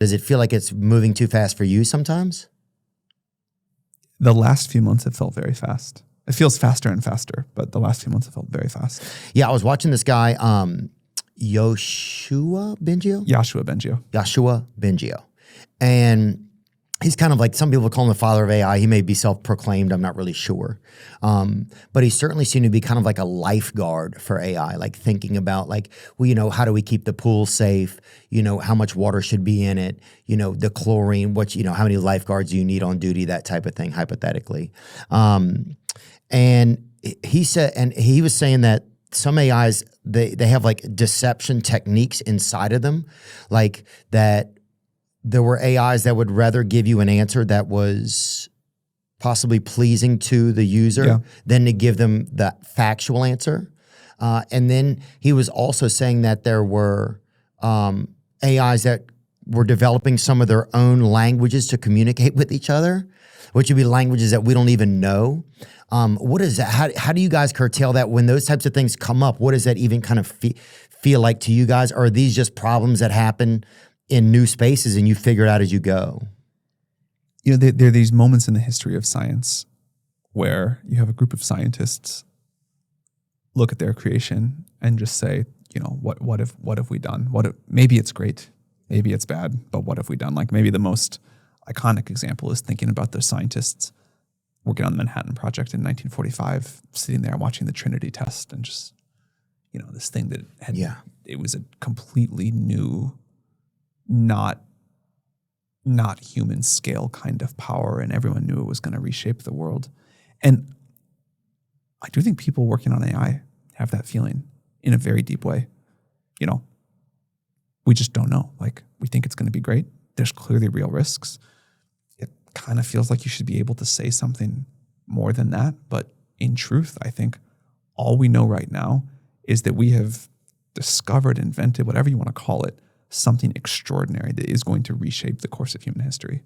Does it feel like it's moving too fast for you sometimes? The last few months have felt very fast. It feels faster and faster, but the last few months have felt very fast. Yeah, I was watching this guy, Yoshua Bengio. Yoshua Bengio. And he's kind of like, some people call him the father of AI. He may be self-proclaimed. I'm not really sure. But he certainly seemed to be kind of like a lifeguard for AI, like thinking about like, well, how do we keep the pool safe? How much water should be in it? The chlorine, how many lifeguards do you need on duty? That type of thing, hypothetically. And he said, and he was saying that some AIs, they have like deception techniques inside of them, like that. There were AIs that would rather give you an answer that was possibly pleasing to the user than to give them the factual answer. And then he was also saying that there were AIs that were developing some of their own languages to communicate with each other, which would be languages that we don't even know. What is that? How do you guys curtail that when those types of things come up? What does that even kind of feel like to you guys? Or are these just problems that happen in new spaces and you figure it out as you go? There are these moments in the history of science where you have a group of scientists look at their creation and just say, what have we done? Maybe it's great, maybe it's bad, but what have we done? Like maybe the most iconic example is thinking about those scientists working on the Manhattan Project in 1945, sitting there watching the Trinity test and just, this thing that had, it was a completely new, not human scale kind of power, and everyone knew it was going to reshape the world. And I do think people working on AI have that feeling in a very deep way. We just don't know. Like, we think it's going to be great. There's clearly real risks. It kind of feels like you should be able to say something more than that. But in truth, I think all we know right now is that we have discovered, invented, whatever you want to call it, something extraordinary that is going to reshape the course of human history.